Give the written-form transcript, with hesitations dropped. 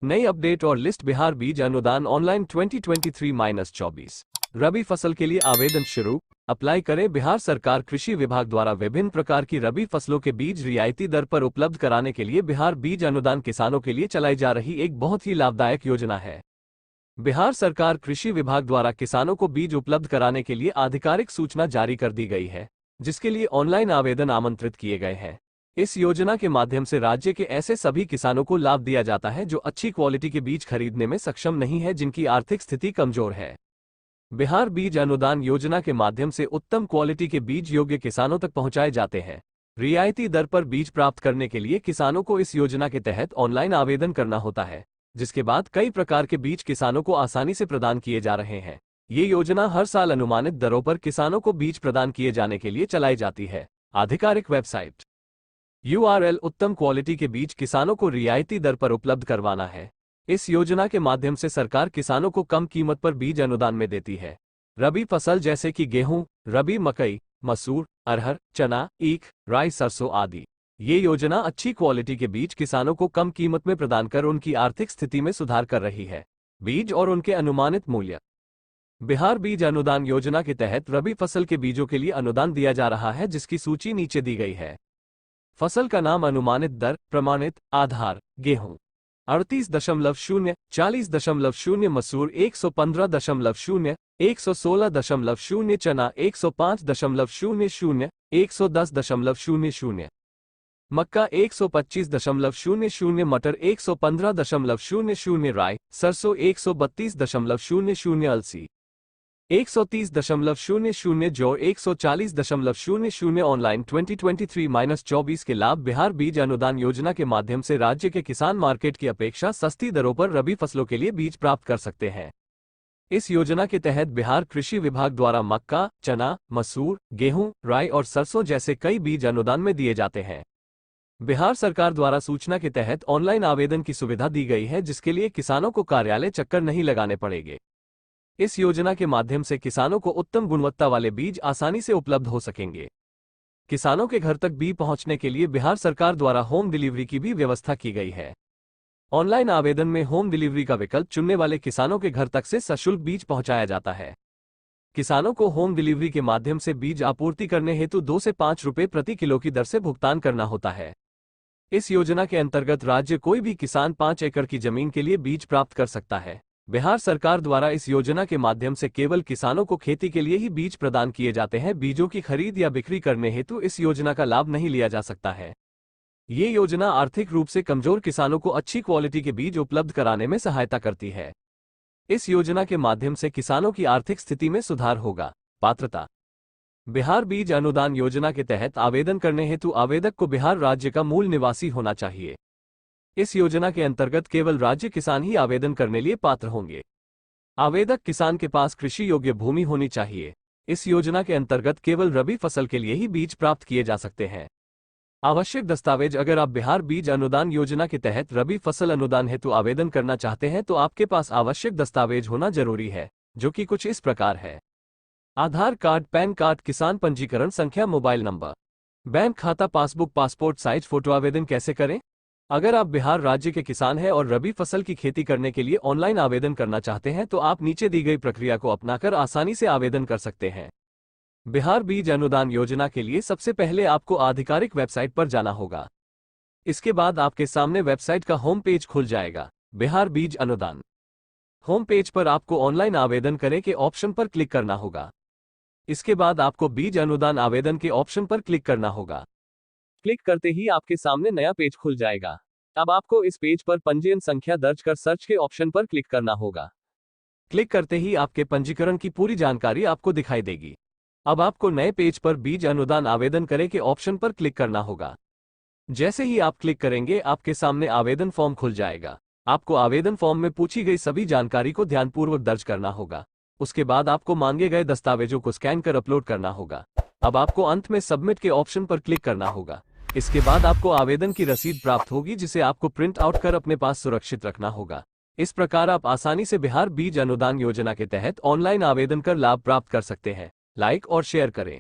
नई अपडेट और लिस्ट। बिहार बीज अनुदान ऑनलाइन 2023-24 रबी फसल के लिए आवेदन शुरू। अप्लाई करें। बिहार सरकार कृषि विभाग द्वारा विभिन्न प्रकार की रबी फसलों के बीज रियायती दर पर उपलब्ध कराने के लिए बिहार बीज अनुदान किसानों के लिए चलाई जा रही एक बहुत ही लाभदायक योजना है। बिहार सरकार कृषि विभाग द्वारा किसानों को बीज उपलब्ध कराने के लिए आधिकारिक सूचना जारी कर दी गई है, जिसके लिए ऑनलाइन आवेदन आमंत्रित किए गए हैं। इस योजना के माध्यम से राज्य के ऐसे सभी किसानों को लाभ दिया जाता है जो अच्छी क्वालिटी के बीज खरीदने में सक्षम नहीं है, जिनकी आर्थिक स्थिति कमजोर है। बिहार बीज अनुदान योजना के माध्यम से उत्तम क्वालिटी के बीज योग्य किसानों तक पहुंचाए जाते हैं। रियायती दर पर बीज प्राप्त करने के लिए किसानों को इस योजना के तहत ऑनलाइन आवेदन करना होता है, जिसके बाद कई प्रकार के बीज किसानों को आसानी से प्रदान किए जा रहे हैं। ये योजना हर साल अनुमानित दरों पर किसानों को बीज प्रदान किए जाने के लिए चलाई जाती है। आधिकारिक वेबसाइट URL उत्तम क्वालिटी के बीज किसानों को रियायती दर पर उपलब्ध करवाना है। इस योजना के माध्यम से सरकार किसानों को कम कीमत पर बीज अनुदान में देती है। रबी फसल जैसे कि गेहूं, रबी मकई, मसूर, अरहर, चना, ईख, राई, सरसों आदि। ये योजना अच्छी क्वालिटी के बीज किसानों को कम कीमत में प्रदान कर उनकी आर्थिक स्थिति में सुधार कर रही है। बीज और उनके अनुमानित मूल्य। बिहार बीज अनुदान योजना के तहत रबी फसल के बीजों के लिए अनुदान दिया जा रहा है, जिसकी सूची नीचे दी गई है। फसल का नाम, अनुमानित दर, प्रमाणित आधार, गेहूं 38.0, 40.0, मसूर 115.0, 116.0, चना 105.00, 110.00, मक्का 125.00, मटर 115.00, राई, सरसों 132.00, अलसी 130.00, जौ 140.00। ऑनलाइन 2023-24 के लाभ। बिहार बीज अनुदान योजना के माध्यम से राज्य के किसान मार्केट की अपेक्षा सस्ती दरों पर रबी फसलों के लिए बीज प्राप्त कर सकते हैं। इस योजना के तहत बिहार कृषि विभाग द्वारा मक्का, चना, मसूर, गेहूं, राई और सरसों जैसे कई बीज अनुदान में दिए जाते हैं। बिहार सरकार द्वारा सूचना के तहत ऑनलाइन आवेदन की सुविधा दी गई है, जिसके लिए किसानों को कार्यालय चक्कर नहीं लगाने पड़ेंगे। इस योजना के माध्यम से किसानों को उत्तम गुणवत्ता वाले बीज आसानी से उपलब्ध हो सकेंगे। किसानों के घर तक बीज पहुंचने के लिए बिहार सरकार द्वारा होम डिलीवरी की भी व्यवस्था की गई है। ऑनलाइन आवेदन में होम डिलीवरी का विकल्प चुनने वाले किसानों के घर तक से सशुल्क बीज पहुंचाया जाता है। किसानों को होम डिलीवरी के माध्यम से बीज आपूर्ति करने हेतु 2 से 5 रुपये प्रति किलो की दर से भुगतान करना होता है। इस योजना के अंतर्गत राज्य कोई भी किसान 5 एकड़ की जमीन के लिए बीज प्राप्त कर सकता है। बिहार सरकार द्वारा इस योजना के माध्यम से केवल किसानों को खेती के लिए ही बीज प्रदान किए जाते हैं। बीजों की खरीद या बिक्री करने हेतु इस योजना का लाभ नहीं लिया जा सकता है। ये योजना आर्थिक रूप से कमजोर किसानों को अच्छी क्वालिटी के बीज उपलब्ध कराने में सहायता करती है। इस योजना के माध्यम से किसानों की आर्थिक स्थिति में सुधार होगा। पात्रता। बिहार बीज अनुदान योजना के तहत आवेदन करने हेतु आवेदक को बिहार राज्य का मूल निवासी होना चाहिए। इस योजना के अंतर्गत केवल राज्य किसान ही आवेदन करने लिए पात्र होंगे। आवेदक किसान के पास कृषि योग्य भूमि होनी चाहिए। इस योजना के अंतर्गत केवल रबी फसल के लिए ही बीज प्राप्त किए जा सकते हैं। आवश्यक दस्तावेज। अगर आप बिहार बीज अनुदान योजना के तहत रबी फसल अनुदान हेतु आवेदन करना चाहते हैं तो आपके पास आवश्यक दस्तावेज होना जरूरी है, जो कि कुछ इस प्रकार है। आधार कार्ड, पैन कार्ड, किसान पंजीकरण संख्या, मोबाइल नंबर, बैंक खाता पासबुक, पासपोर्ट साइज फोटो। आवेदन कैसे करें? अगर आप बिहार राज्य के किसान हैं और रबी फसल की खेती करने के लिए ऑनलाइन आवेदन करना चाहते हैं तो आप नीचे दी गई प्रक्रिया को अपनाकर आसानी से आवेदन कर सकते हैं। बिहार बीज अनुदान योजना के लिए सबसे पहले आपको आधिकारिक वेबसाइट पर जाना होगा। इसके बाद आपके सामने वेबसाइट का होम पेज खुल जाएगा। बिहार बीज अनुदान होम पेज पर आपको ऑनलाइन आवेदन करें के ऑप्शन पर क्लिक करना होगा। इसके बाद आपको बीज अनुदान आवेदन के ऑप्शन पर क्लिक करना होगा। क्लिक करते ही आपके सामने नया पेज खुल जाएगा। अब आपको इस पेज पर पंजीयन संख्या दर्ज कर सर्च के ऑप्शन पर क्लिक करना होगा। क्लिक करते ही आपके पंजीकरण की पूरी जानकारी आपको दिखाई देगी। अब आपको नए पेज पर बीज अनुदान आवेदन करें के ऑप्शन पर क्लिक करना होगा। जैसे ही आप क्लिक करेंगे आपके सामने आवेदन फॉर्म खुल जाएगा। आपको आवेदन फॉर्म में पूछी गई सभी जानकारी को ध्यानपूर्वक दर्ज करना होगा। उसके बाद आपको मांगे गए दस्तावेजों को स्कैन कर अपलोड करना होगा। अब आपको अंत में सबमिट के ऑप्शन पर क्लिक करना होगा। इसके बाद आपको आवेदन की रसीद प्राप्त होगी, जिसे आपको प्रिंट आउट कर अपने पास सुरक्षित रखना होगा। इस प्रकार आप आसानी से बिहार बीज अनुदान योजना के तहत ऑनलाइन आवेदन कर लाभ प्राप्त कर सकते हैं। लाइक और शेयर करें।